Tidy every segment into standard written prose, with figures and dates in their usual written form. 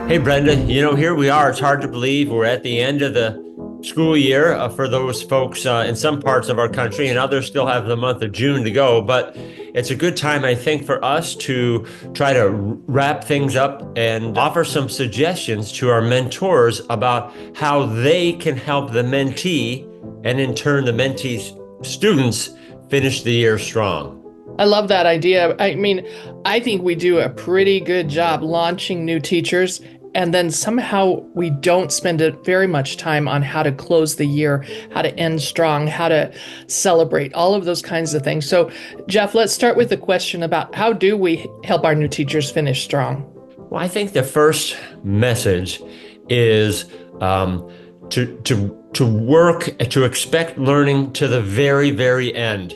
Hey, Brenda, here we are. It's hard to believe we're at the end of the school year for those folks in some parts of our country, and others still have the month of June to go. But it's a good time, I think, for us to try to wrap things up and offer some suggestions to our mentors about how they can help the mentee and, in turn, the mentee's students finish the year strong. I love that idea. I mean, I think we do a pretty good job launching new teachers, and then somehow we don't spend very much time on how to close the year, how to end strong, how to celebrate, all of those kinds of things. So, Jeff, let's start with the question about how do we help our new teachers finish strong? Well, I think the first message is to work to expect learning to the very, very end.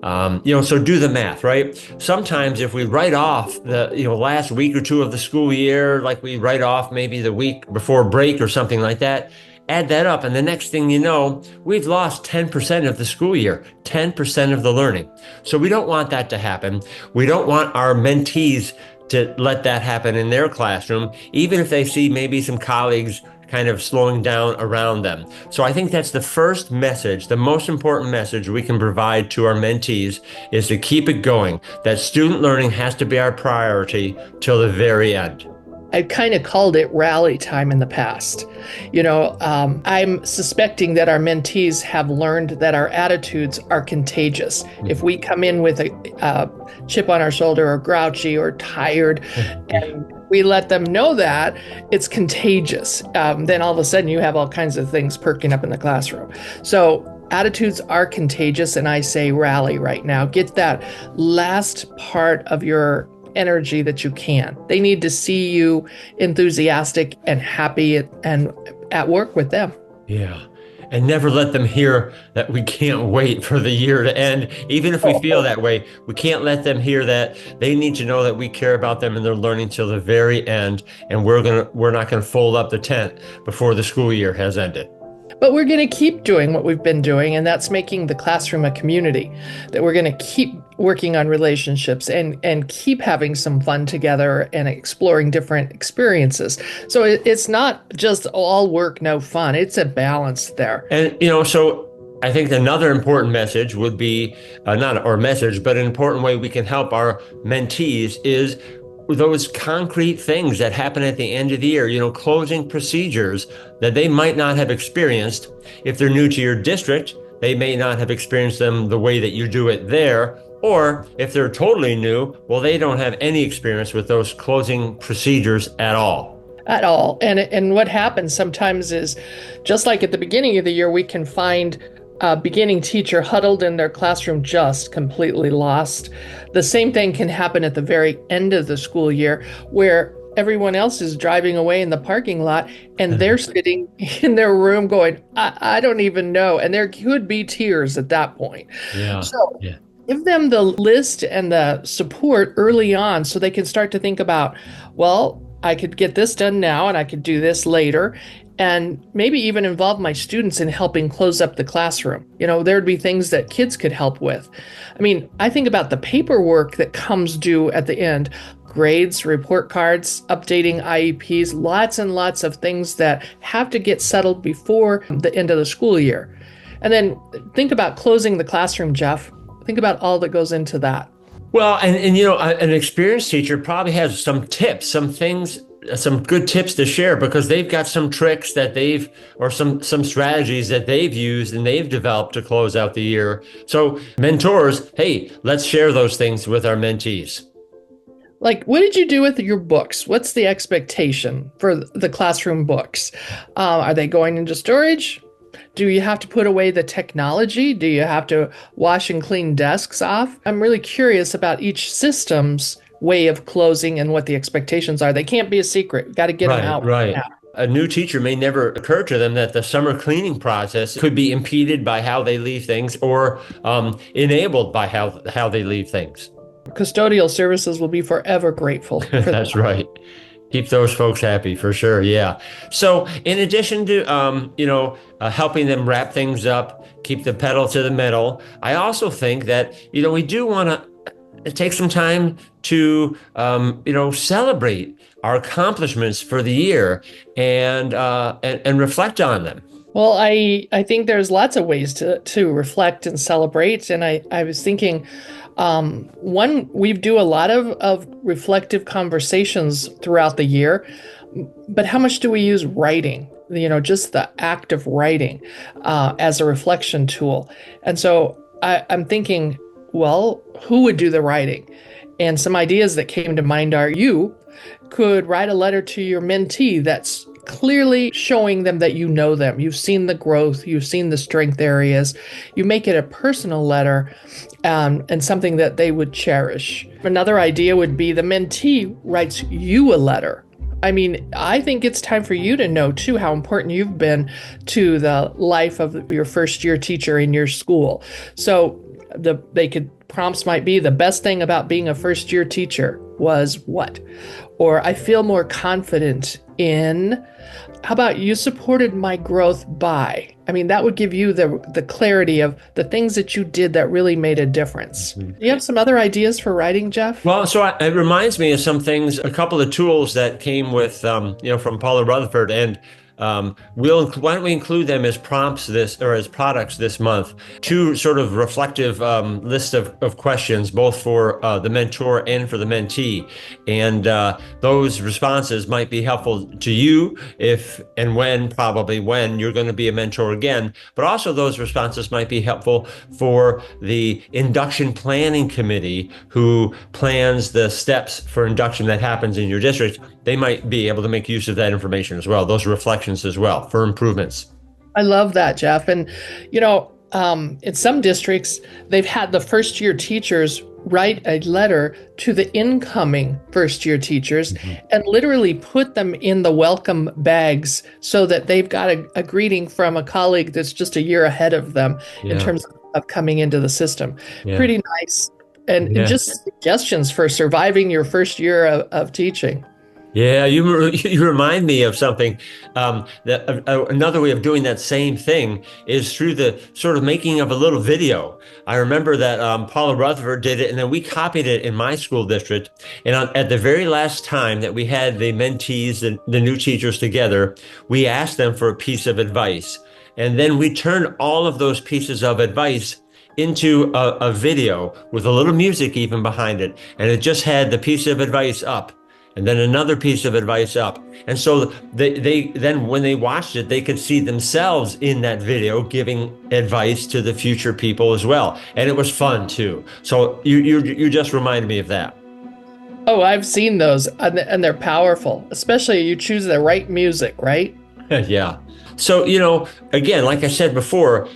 So do the math, right? Sometimes if we write off the, last week or two of the school year, like we write off maybe the week before break or something like that, add that up. And the next thing you know, we've lost 10% of the school year, 10% of the learning. So we don't want that to happen. We don't want our mentees to let that happen in their classroom, even if they see maybe some colleagues kind of slowing down around them. So I think that's the first message, the most important message we can provide to our mentees is to keep it going, that student learning has to be our priority till the very end. I kind of called it rally time in the past. I'm suspecting that our mentees have learned that our attitudes are contagious. If we come in with a chip on our shoulder or grouchy or tired and we let them know that, it's contagious. Then all of a sudden you have all kinds of things perking up in the classroom. So attitudes are contagious, and I say rally right now. Get that last part of your energy that you can. They need to see you enthusiastic and happy and at work with them. Yeah. And never let them hear that we can't wait for the year to end. Even if we feel that way, we can't let them hear that. They need to know that we care about them and their learning till the very end. And we're not gonna fold up the tent before the school year has ended. But we're going to keep doing what we've been doing, and that's making the classroom a community, that we're going to keep working on relationships and keep having some fun together and exploring different experiences. So it's not just all work, no fun. It's a balance there. And, so I think another important message would be not our message, but an important way we can help our mentees is those concrete things that happen at the end of the year, closing procedures that they might not have experienced. If they're new to your district, they may not have experienced them the way that you do it there. Or if they're totally new, well, they don't have any experience with those closing procedures at all. At all. And what happens sometimes is, just like at the beginning of the year, we can find a beginning teacher huddled in their classroom, just completely lost. The same thing can happen at the very end of the school year, where everyone else is driving away in the parking lot and they're sitting in their room going, I don't even know. And there could be tears at that point. Yeah. So Yeah. give them the list and the support early on so they can start to think about, well, I could get this done now and I could do this later. And maybe even involve my students in helping close up the classroom. There'd be things that kids could help with. I mean, I think about the paperwork that comes due at the end, grades, report cards, updating IEPs, lots and lots of things that have to get settled before the end of the school year. And then think about closing the classroom, Jeff. Think about all that goes into that. Well, and an experienced teacher probably has some tips, some good tips to share, because they've got some tricks that or some strategies that they've used and they've developed to close out the year. So mentors, hey, let's share those things with our mentees. Like, what did you do with your books? What's the expectation for the classroom books? Are they going into storage? Do you have to put away the technology? Do you have to wash and clean desks off? I'm really curious about each system's way of closing and what the expectations are. They can't be a secret. We've got to get them out. Right. Now. A new teacher may never occur to them that the summer cleaning process could be impeded by how they leave things or enabled by how they leave things. Custodial services will be forever grateful. That's right. Keep those folks happy for sure. Yeah. So in addition to, helping them wrap things up, keep the pedal to the metal, I also think that, we do want to take some time to, celebrate our accomplishments for the year and reflect on them. Well, I think there's lots of ways to reflect and celebrate. And I was thinking, one, we do a lot of reflective conversations throughout the year, but how much do we use writing? Just the act of writing as a reflection tool. And so I'm thinking, well, who would do the writing? And some ideas that came to mind are you could write a letter to your mentee that's clearly showing them that you know them. You've seen the growth, you've seen the strength areas. You make it a personal letter and something that they would cherish. Another idea would be the mentee writes you a letter. I mean, I think it's time for you to know, too, how important you've been to the life of your first year teacher in your school. So prompts might be, the best thing about being a first year teacher was what? Or I feel more confident in, how about you supported my growth by? I mean, that would give you the clarity of the things that you did that really made a difference. Do you have some other ideas for writing, Jeff? Well, so it reminds me of some things, a couple of tools that came with, from Paula Rutherford, and why don't we include them as prompts as products this month? Two sort of reflective list of questions, both for the mentor and for the mentee. And those responses might be helpful to you if and probably when you're going to be a mentor again. But also those responses might be helpful for the induction planning committee who plans the steps for induction that happens in your district. They might be able to make use of that information as well, those reflections as well for improvements. I love that, Jeff. And, in some districts, they've had the first year teachers write a letter to the incoming first year teachers and literally put them in the welcome bags so that they've got a greeting from a colleague that's just a year ahead of them in terms of coming into the system. Yeah. Pretty nice. And just suggestions for surviving your first year of teaching. Yeah, you remind me of something. Another way of doing that same thing is through the sort of making of a little video. I remember that Paula Rutherford did it, and then we copied it in my school district. And at the very last time that we had the mentees and the new teachers together, we asked them for a piece of advice. And then we turned all of those pieces of advice into a video with a little music even behind it. And it just had the piece of advice up, and then another piece of advice up. And so they then, when they watched it, they could see themselves in that video giving advice to the future people as well. And it was fun too. So you just reminded me of that. Oh, I've seen those, and they're powerful, especially you choose the right music, right? Yeah. So, again, like I said before,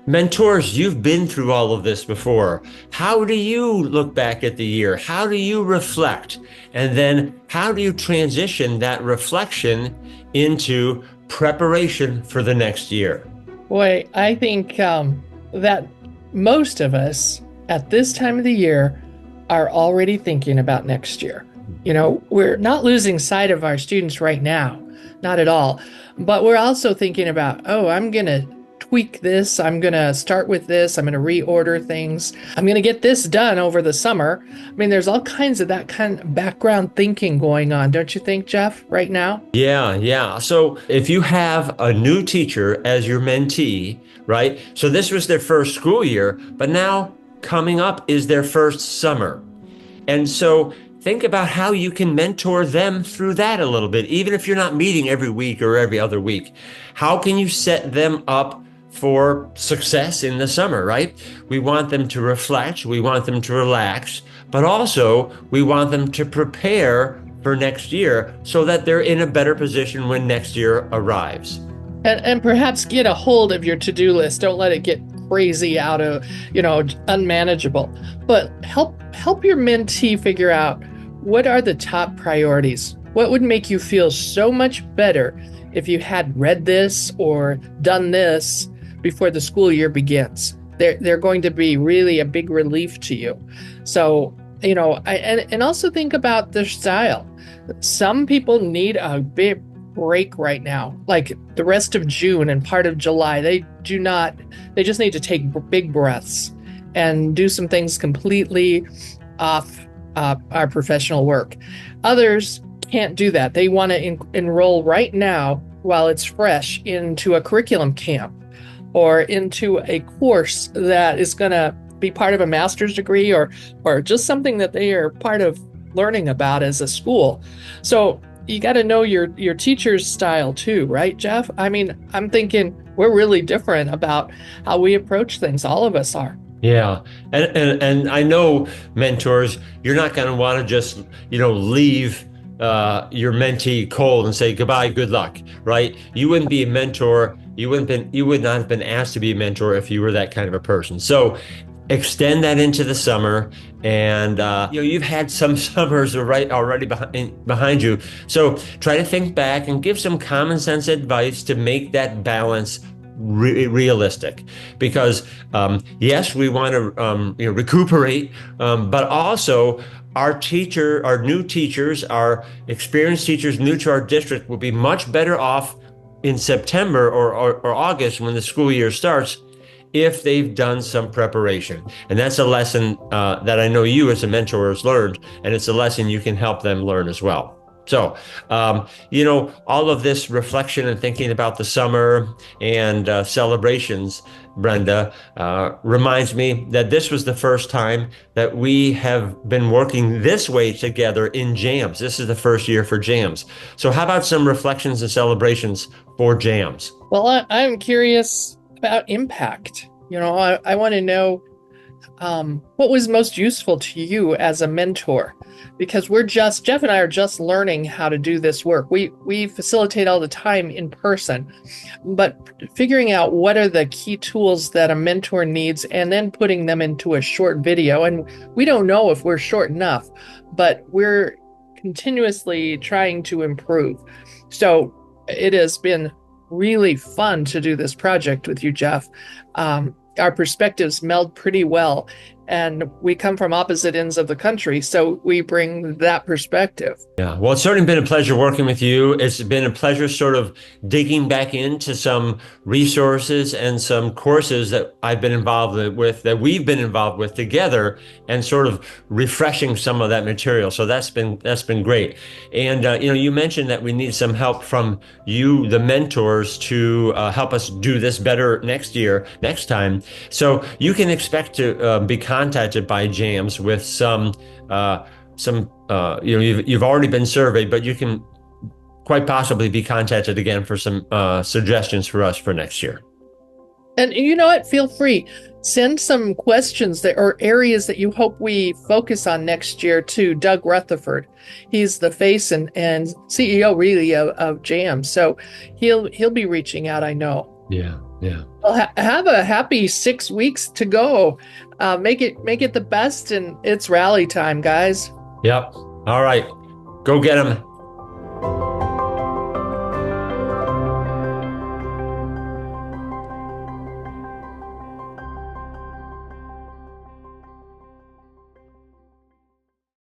mentors, you've been through all of this before. How do you look back at the year? How do you reflect? And then how do you transition that reflection into preparation for the next year? Boy, I think that most of us at this time of the year are already thinking about next year. We're not losing sight of our students right now, not at all. But we're also thinking about, I'm going to tweak this. I'm going to start with this. I'm going to reorder things. I'm going to get this done over the summer. I mean, there's all kinds of that kind of background thinking going on, don't you think, Jeff, right now? Yeah. So if you have a new teacher as your mentee, right? So this was their first school year, but now coming up is their first summer. And so think about how you can mentor them through that a little bit, even if you're not meeting every week or every other week. How can you set them up for success in the summer, right? We want them to reflect, we want them to relax, but also we want them to prepare for next year so that they're in a better position when next year arrives. And perhaps get a hold of your to-do list. Don't let it get crazy out of, unmanageable. But help your mentee figure out, what are the top priorities? What would make you feel so much better if you had read this or done this before the school year begins? They're going to be really a big relief to you. So, and also think about their style. Some people need a big break right now, like the rest of June and part of July. They just need to take big breaths and do some things completely off our professional work. Others can't do that. They want to enroll right now while it's fresh into a curriculum camp or into a course that is going to be part of a master's degree or just something that they are part of learning about as a school. So you got to know your teacher's style too, right, Jeff? I mean, I'm thinking we're really different about how we approach things. All of us are. Yeah. And I know mentors, you're not going to want to just, leave your mentee cold and say goodbye, good luck, right? You wouldn't be a mentor. You would not have been asked to be a mentor if you were that kind of a person. So extend that into the summer. And you've had some summers already behind you. So try to think back and give some common sense advice to make that balance realistic, because yes, we want to recuperate, but also our new teachers, our experienced teachers new to our district will be much better off in September or August when the school year starts if they've done some preparation. And that's a lesson that I know you as a mentor has learned, and it's a lesson you can help them learn as well. So, all of this reflection and thinking about the summer and celebrations, Brenda, reminds me that this was the first time that we have been working this way together in JAMS. This is the first year for JAMS. So how about some reflections and celebrations for JAMS? Well, I'm curious about impact. I want to know what was most useful to you as a mentor, because Jeff and I are just learning how to do this work. We facilitate all the time in person, but figuring out what are the key tools that a mentor needs and then putting them into a short video. And we don't know if we're short enough, but we're continuously trying to improve. So it has been really fun to do this project with you, Jeff. Our perspectives meld pretty well, and we come from opposite ends of the country, so we bring that perspective. Yeah, well, it's certainly been a pleasure working with you. It's been a pleasure sort of digging back into some resources and some courses that I've been involved with, that we've been involved with together, and sort of refreshing some of that material. So that's been great. And you mentioned that we need some help from you, the mentors, to help us do this better next time. So you can expect to be contacted by JAMS with some you've already been surveyed, but you can quite possibly be contacted again for some suggestions for us for next year. And you know what? Feel free. Send some questions or areas that you hope we focus on next year to Doug Rutherford. He's the face and CEO really of JAMS. So he'll be reaching out, I know. Yeah. Well, have a happy 6 weeks to go. Make it the best, and it's rally time, guys. Yep. All right. Go get them.